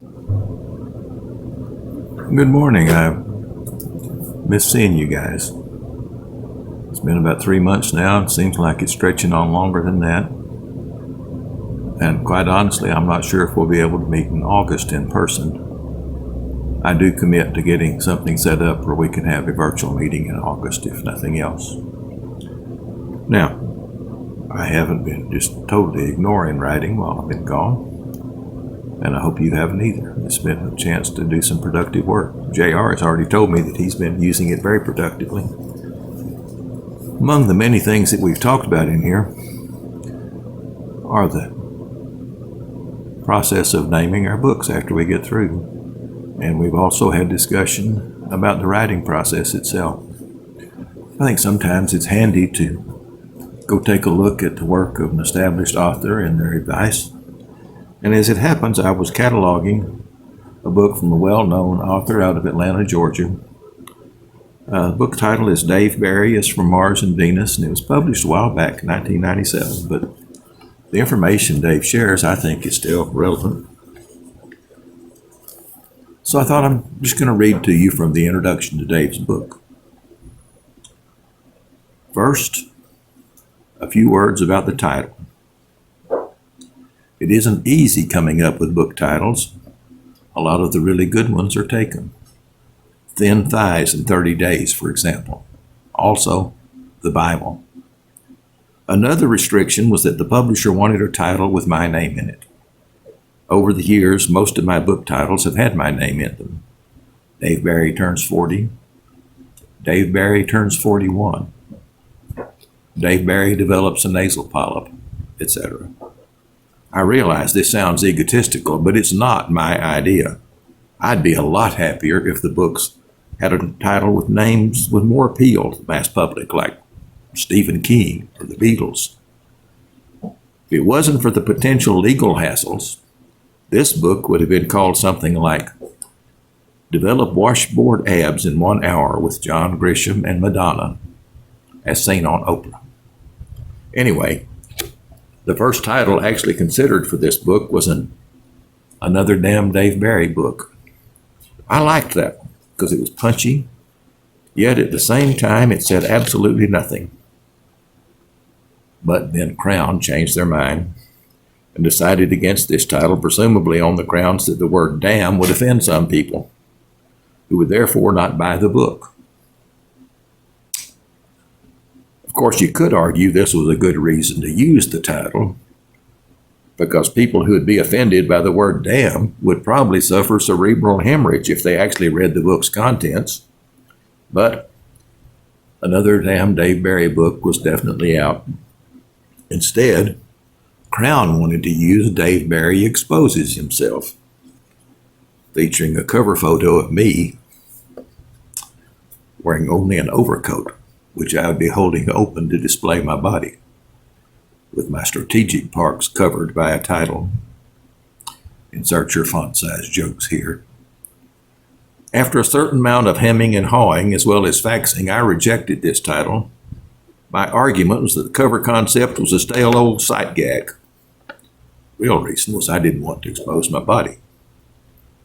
Good morning. I miss seeing you guys. It's been about 3 months now. It seems like it's stretching on longer than that. And quite honestly, I'm not sure if we'll be able to meet in August in person. I do commit to getting something set up where we can have a virtual meeting in August, if nothing else. Now, I haven't been just totally ignoring writing while I've been gone. And I hope you haven't either. It's been a chance to do some productive work. JR has already told me that he's been using it very productively. Among the many things that we've talked about in here are the process of naming our books after we get through. And we've also had discussion about the writing process itself. I think sometimes it's handy to go take a look at the work of an established author and their advice. And as it happens, I was cataloging a book from a well-known author out of Atlanta, Georgia. The book title is Dave Barry is from Mars and Venus, and it was published a while back, 1997. But the information Dave shares, I think, is still relevant. So I thought I'm just going to read to you from the introduction to Dave's book. First, a few words about the title. It isn't easy coming up with book titles. A lot of the really good ones are taken. Thin Thighs in 30 Days, for example. Also, the Bible. Another restriction was that the publisher wanted a title with my name in it. Over the years, most of my book titles have had my name in them. Dave Barry turns 40. Dave Barry turns 41. Dave Barry develops a nasal polyp, etc. I realize this sounds egotistical, but it's not my idea. I'd be a lot happier if the books had a title with names with more appeal to the mass public, like Stephen King or the Beatles. If it wasn't for the potential legal hassles, this book would have been called something like Develop Washboard Abs in 1 Hour with John Grisham and Madonna, as seen on Oprah. Anyway, the first title actually considered for this book was another damn Dave Barry book. I liked that because it was punchy, yet at the same time it said absolutely nothing. But then Crown changed their mind and decided against this title, presumably on the grounds that the word damn would offend some people who would therefore not buy the book. Of course, you could argue this was a good reason to use the title, because people who would be offended by the word damn would probably suffer cerebral hemorrhage if they actually read the book's contents. But another damn Dave Barry book was definitely out. Instead, Crown wanted to use Dave Barry Exposes Himself, featuring a cover photo of me wearing only an overcoat, which I would be holding open to display my body, with my strategic parts covered by a title. Insert your font size jokes here. After a certain amount of hemming and hawing, as well as faxing, I rejected this title. My argument was that the cover concept was a stale old sight gag. Real reason was I didn't want to expose my body.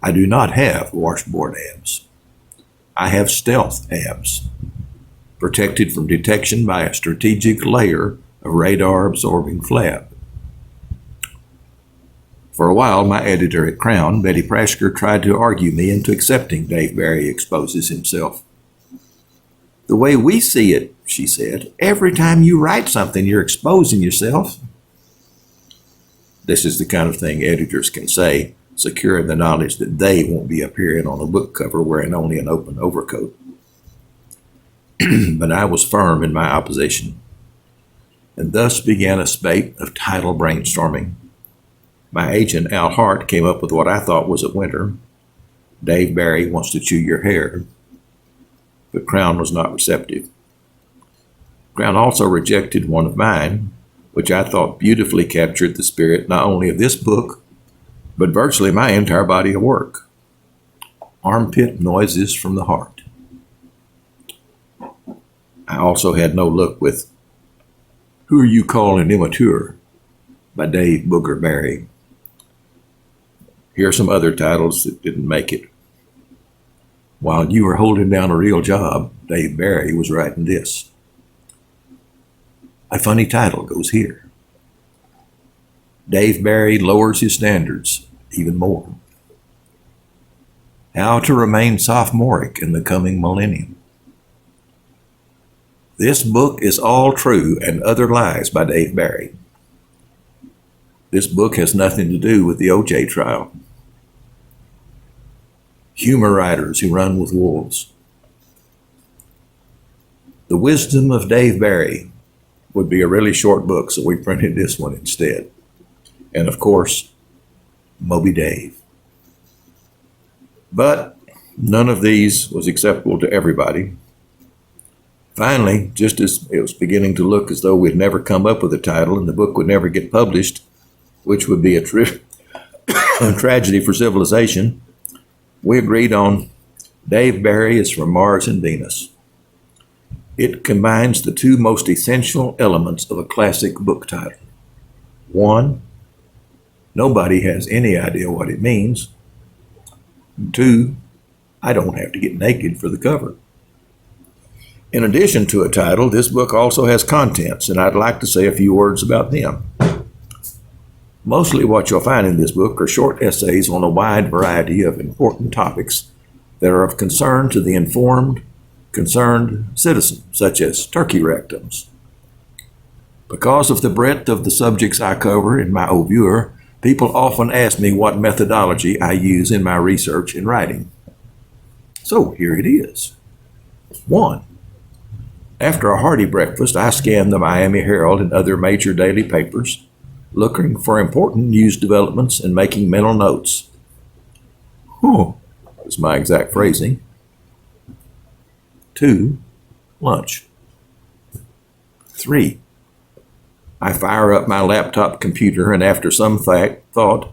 I do not have washboard abs. I have stealth abs, protected from detection by a strategic layer of radar-absorbing flab. For a while, my editor at Crown, Betty Prasker, tried to argue me into accepting Dave Barry Exposes Himself. The way we see it, she said, every time you write something, you're exposing yourself. This is the kind of thing editors can say, secure in the knowledge that they won't be appearing on a book cover wearing only an open overcoat. But I was firm in my opposition, and thus began a spate of title brainstorming. My agent, Al Hart, came up with what I thought was a winner. Dave Barry Wants to Chew Your Hair. But Crown was not receptive. Crown also rejected one of mine, which I thought beautifully captured the spirit not only of this book, but virtually my entire body of work. Armpit Noises from the Heart. I also had no luck with Who Are You Calling Immature by Dave Booger Barry. Here are some other titles that didn't make it. While you were holding down a real job, Dave Barry was writing this. A funny title goes here. Dave Barry lowers his standards even more. How to remain sophomoric in the coming millennium. This book is all true and other lies by Dave Barry. This book has nothing to do with the O.J. trial. Humor writers who run with wolves. The Wisdom of Dave Barry would be a really short book, so we printed this one instead. And of course, Moby Dave. But none of these was acceptable to everybody. Finally, just as it was beginning to look as though we'd never come up with a title and the book would never get published, which would be a tragedy for civilization, we agreed on Dave Barry is from Mars and Venus. It combines the two most essential elements of a classic book title. One, nobody has any idea what it means. Two, I don't have to get naked for the cover. In addition to a title, this book also has contents, and I'd like to say a few words about them. Mostly what you'll find in this book are short essays on a wide variety of important topics that are of concern to the informed, concerned citizen, such as turkey rectums. Because of the breadth of the subjects I cover in my au viewer, people often ask me what methodology I use in my research and writing. So here it is. 1. After a hearty breakfast, I scan the Miami Herald and other major daily papers, looking for important news developments and making mental notes. That's my exact phrasing. 2. Lunch. 3. I fire up my laptop computer and after some thought,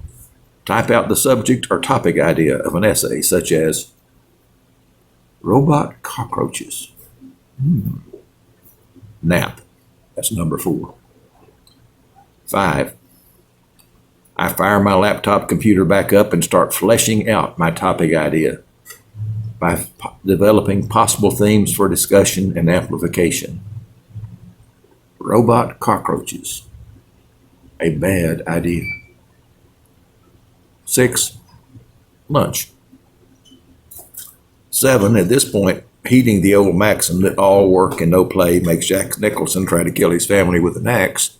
type out the subject or topic idea of an essay, such as robot cockroaches. Nap. That's number 4. 5. I fire my laptop computer back up and start fleshing out my topic idea by developing possible themes for discussion and amplification. Robot cockroaches. A bad idea. 6. Lunch. 7. At this point, heeding the old maxim that all work and no play makes Jack Nicholson try to kill his family with an axe,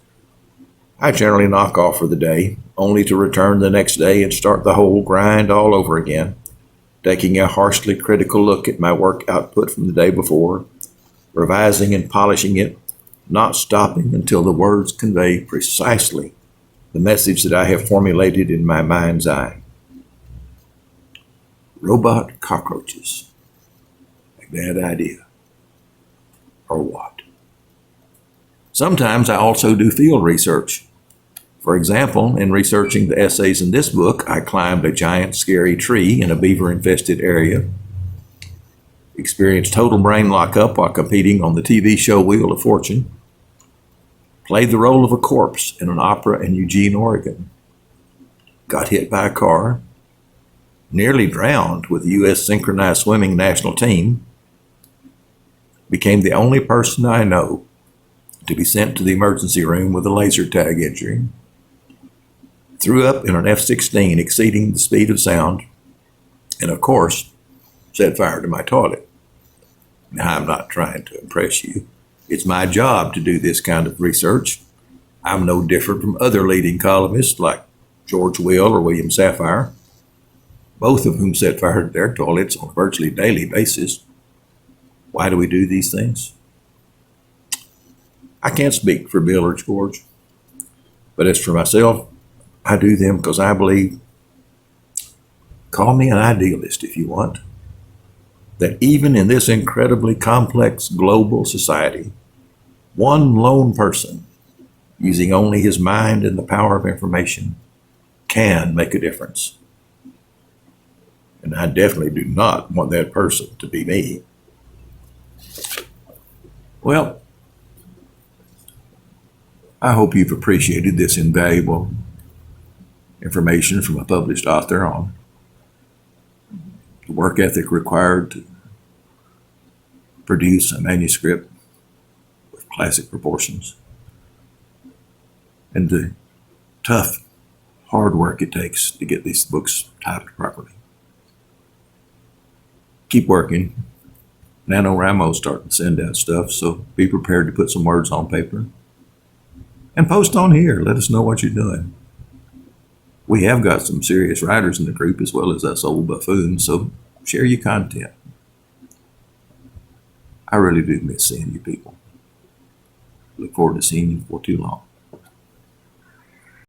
I generally knock off for the day, only to return the next day and start the whole grind all over again, taking a harshly critical look at my work output from the day before, revising and polishing it, not stopping until the words convey precisely the message that I have formulated in my mind's eye. Robot cockroaches. A bad idea. Or what? Sometimes I also do field research. For example, in researching the essays in this book, I climbed a giant scary tree in a beaver-infested area, experienced total brain lockup while competing on the TV show Wheel of Fortune, played the role of a corpse in an opera in Eugene, Oregon, got hit by a car, nearly drowned with the U.S. synchronized swimming national team, became the only person I know to be sent to the emergency room with a laser tag injury, threw up in an F-16 exceeding the speed of sound, and of course, set fire to my toilet. Now, I'm not trying to impress you. It's my job to do this kind of research. I'm no different from other leading columnists like George Will or William Safire, both of whom set fire to their toilets on a virtually daily basis. Why do we do these things? I can't speak for Bill or George, but as for myself, I do them because I believe, call me an idealist if you want, that even in this incredibly complex global society, one lone person, using only his mind and the power of information, can make a difference. And I definitely do not want that person to be me. Well, I hope you've appreciated this invaluable information from a published author on the work ethic required to produce a manuscript with classic proportions, and the tough, hard work it takes to get these books typed properly. Keep working. NaNoWriMo's starting to send out stuff, so be prepared to put some words on paper. And post on here. Let us know what you're doing. We have got some serious writers in the group as well as us old buffoons, so share your content. I really do miss seeing you people. Look forward to seeing you before too long.